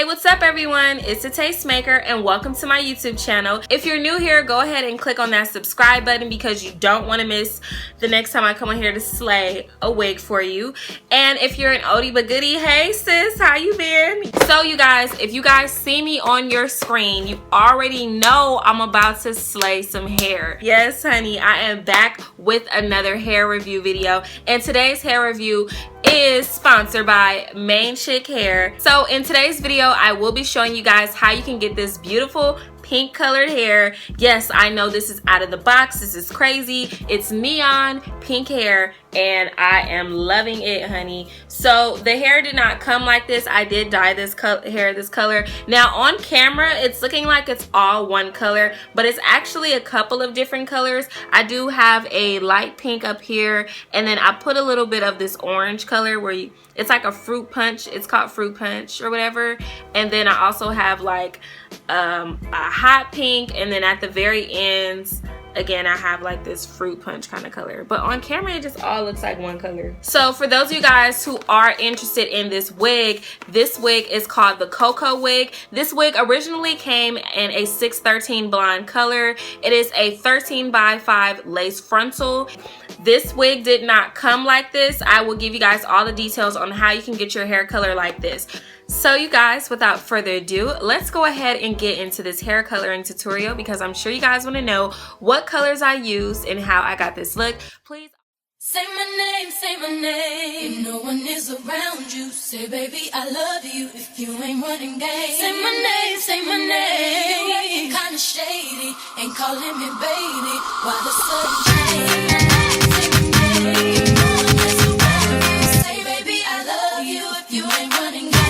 Hey, what's up everyone? It's the Tastemaker and welcome to my YouTube channel. If you're new here, go ahead and click on that subscribe button because you don't want to miss the next time I come on here to slay a wig for you. And if you're an oldie but goodie, hey sis, how you been? So you guys, if you guys see me on your screen, you already know I'm about to slay some hair. Yes, honey, I am back with another hair review video. And today's hair review is sponsored by Main Chick Hair. So in today's video, I will be showing you guys how you can get this beautiful pink colored hair. Yes, I know this is out of the box. This is crazy. It's neon pink hair and I am loving it, honey. So the hair did not come like this. I did dye this hair this color. Now on camera, it's looking like it's all one color, but it's actually a couple of different colors. I do have a light pink up here, and then I put a little bit of this orange color where it's like a fruit punch. It's called fruit punch or whatever. And then I also have like a hot pink, and then at the very ends again I have like this fruit punch kind of color, but on camera it just all looks like one color. So for those of you guys who are interested in this wig is called the KoKo wig. This wig originally came in a 613 blonde color. It is a 13x5 lace frontal. This wig did not come like this. I will give you guys all the details on how you can get your hair color like this. So you guys, without further ado, let's go ahead and get into this hair coloring tutorial because I'm sure you guys want to know what colors I used and how I got this look. Please say my name. If no one is around you, say baby I love you. If you ain't running game, say my name. You acting kinda shady, ain't calling me baby. Why the sudden change? Say my name. If no one is around you, say baby I love you. If you ain't running game.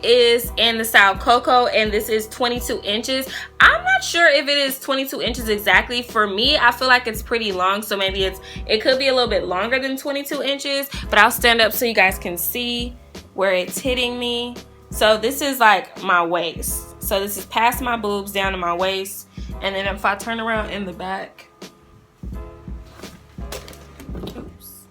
is in the style KoKo and this is 22 inches. I'm not sure if it is 22 inches exactly. For me, I feel like it's pretty long, so maybe it could be a little bit longer than 22 inches, but I'll stand up so you guys can see where it's hitting me. So this is like my waist. So this is past my boobs down to my waist, and then if I turn around in the back, oops.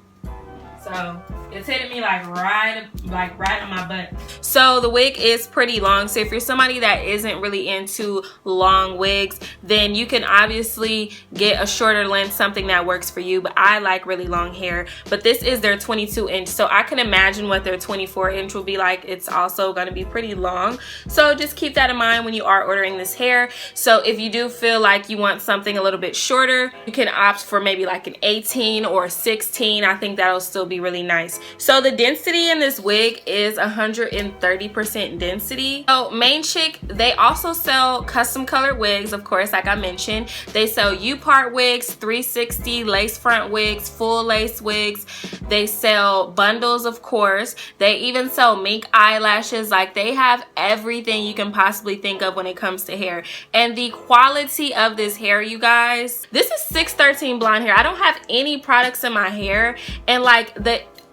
So it's hitting me like right like right on my butt. So the wig is pretty long, so if you're somebody that isn't really into long wigs, then you can obviously get a shorter length, something that works for you. But I like really long hair. But this is their 22-inch, so I can imagine what their 24-inch will be like. It's also going to be pretty long, so just keep that in mind when you are ordering this hair. So if you do feel like you want something a little bit shorter, you can opt for maybe like an 18 or a 16. I think that'll still be really nice. So the density in this wig is 130% density. So Main Chick, they also sell custom colored wigs, of course, like I mentioned. They sell U-part wigs, 360 lace front wigs, full lace wigs. They sell bundles, of course. They even sell mink eyelashes. Like, they have everything you can possibly think of when it comes to hair. And the quality of this hair, you guys, this is 613 blonde hair. I don't have any products in my hair, and like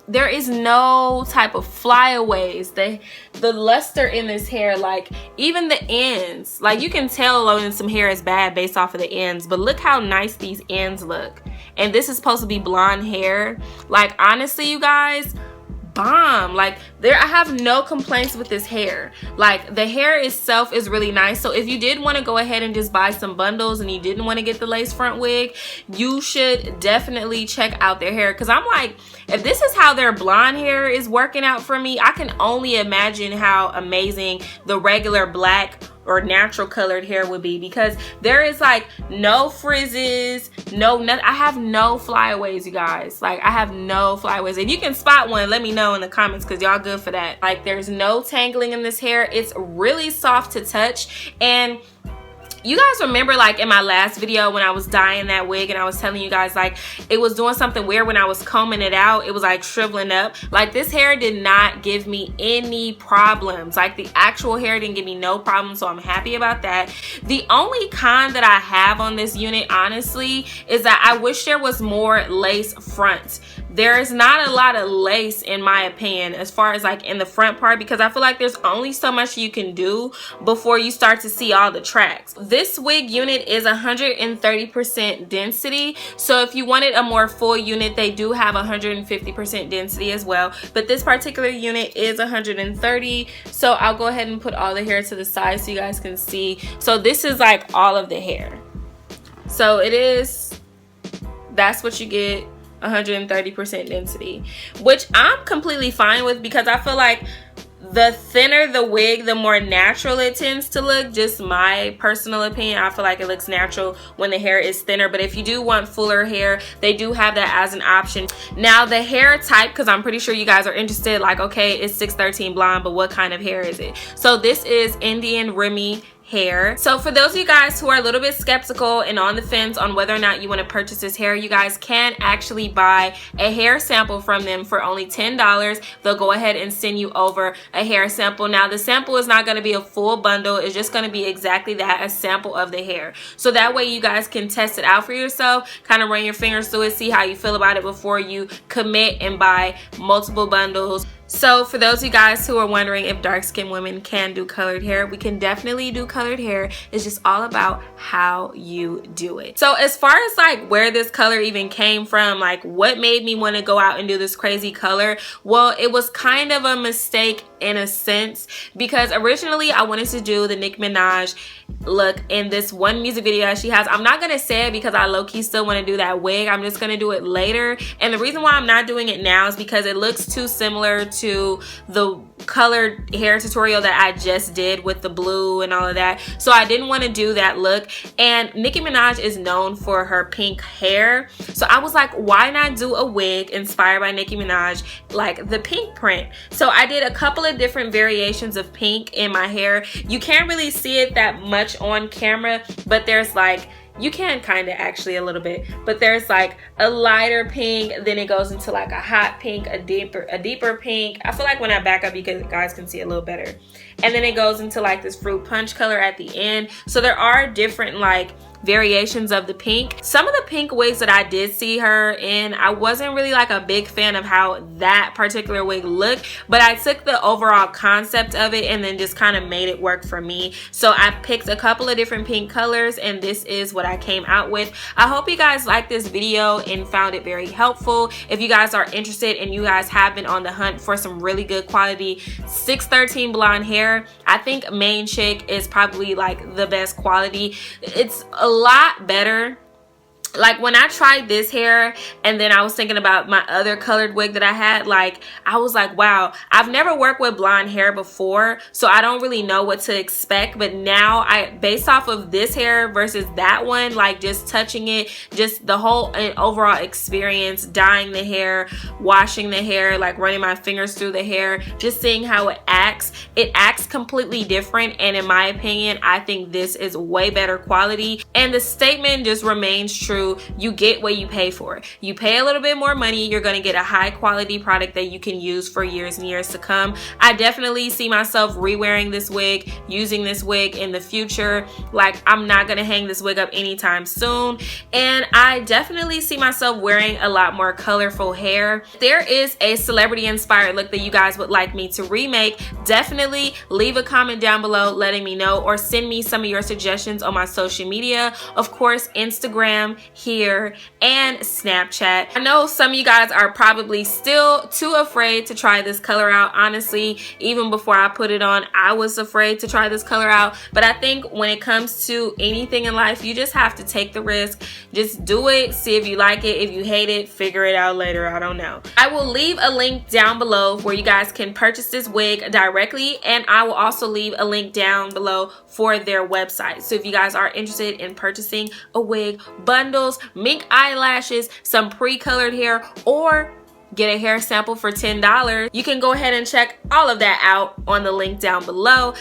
there is no type of flyaways. The luster in this hair, like even the ends, like you can tell when some hair is bad based off of the ends, but look how nice these ends look. And this is supposed to be blonde hair. Like, honestly, you guys, bomb. Like, I have no complaints with this hair. Like, the hair itself is really nice. So if you did want to go ahead and just buy some bundles and you didn't want to get the lace front wig, you should definitely check out their hair, because I'm like, if this is how their blonde hair is working out for me, I can only imagine how amazing the regular black or natural colored hair would be, because there is like no frizzes, I have no flyaways, you guys. Like, I have no flyaways. If you can spot one, let me know in the comments, because y'all good for that. Like, there's no tangling in this hair. It's really soft to touch. And you guys remember, like, in my last video when I was dyeing that wig and I was telling you guys, like, it was doing something weird when I was combing it out. It was like shriveling up. Like, this hair did not give me any problems. Like, the actual hair didn't give me no problems, so I'm happy about that. The only con that I have on this unit, honestly, is that I wish there was more lace front. There is not a lot of lace, in my opinion, as far as like in the front part, because I feel like there's only so much you can do before you start to see all the tracks. This wig unit is 130% density, so if you wanted a more full unit, they do have 150% density as well, but this particular unit is 130. So I'll go ahead and put all the hair to the side so you guys can see. So this is like all of the hair. So it is, that's what you get, 130% density, which I'm completely fine with, because I feel like the thinner the wig, the more natural it tends to look. Just my personal opinion. I feel like it looks natural when the hair is thinner, but if you do want fuller hair, they do have that as an option. Now, the hair type, because I'm pretty sure you guys are interested, like, okay, it's 613 blonde, but what kind of hair is it? So this is Indian Remy hair. So for those of you guys who are a little bit skeptical and on the fence on whether or not you want to purchase this hair, you guys can actually buy a hair sample from them for only $10. They'll go ahead and send you over a hair sample. Now, the sample is not going to be a full bundle. It's just going to be exactly that, a sample of the hair. So that way you guys can test it out for yourself, kind of run your fingers through it, see how you feel about it before you commit and buy multiple bundles. So for those of you guys who are wondering if dark-skinned women can do colored hair, we can definitely do colored hair. It's just all about how you do it. So as far as like where this color even came from, like what made me want to go out and do this crazy color, well, it was kind of a mistake in a sense, because originally I wanted to do the Nicki Minaj look in this one music video that she has. I'm not gonna say it because I low-key still want to do that wig. I'm just gonna do it later, and the reason why I'm not doing it now is because it looks too similar to the colored hair tutorial that I just did with the blue and all of that, so I didn't want to do that look. And Nicki Minaj is known for her pink hair, so I was like, why not do a wig inspired by Nicki Minaj, like the pink print? So I did a couple of different variations of pink in my hair. You can't really see it that much on camera, but there's like, you can kind of actually a little bit, but there's like a lighter pink, then it goes into like a hot pink, a deeper pink. I feel like when I back up, you guys can see it a little better. And then it goes into like this fruit punch color at the end. So there are different like variations of the pink. Some of the pink wigs that I did see her in, I wasn't really like a big fan of how that particular wig looked, but I took the overall concept of it and then just kind of made it work for me. So I picked a couple of different pink colors and this is what I came out with. I hope you guys liked this video and found it very helpful. If you guys are interested and you guys have been on the hunt for some really good quality 613 blonde hair, I think Main Chick is probably like the best quality. It's a lot better. Like when I tried this hair and then I was thinking about my other colored wig that I had, like I was like, wow, I've never worked with blonde hair before, so I don't really know what to expect. But now based off of this hair versus that one, like just touching it, just the whole overall experience, dyeing the hair, washing the hair, like running my fingers through the hair, just seeing how it acts completely different. And in my opinion, I think this is way better quality. And the statement just remains true. You get what you pay for. You pay a little bit more money, you're going to get a high quality product that you can use for years and years to come. I definitely see myself re-wearing this wig, using this wig in the future. Like I'm not going to hang this wig up anytime soon. And I definitely see myself wearing a lot more colorful hair. If there is a celebrity inspired look that you guys would like me to remake, definitely leave a comment down below letting me know, or send me some of your suggestions on my social media. Of course, Instagram, here, and Snapchat. I know some of you guys are probably still too afraid to try this color out. Honestly, even before I put it on, I was afraid to try this color out. But I think when it comes to anything in life, you just have to take the risk. Just do it, see if you like it. If you hate it, figure it out later. I don't know. I will leave a link down below where you guys can purchase this wig directly, and I will also leave a link down below for their website. So if you guys are interested in purchasing a wig, bundles, mink eyelashes, some pre-colored hair, or get a hair sample for $10, you can go ahead and check all of that out on the link down below.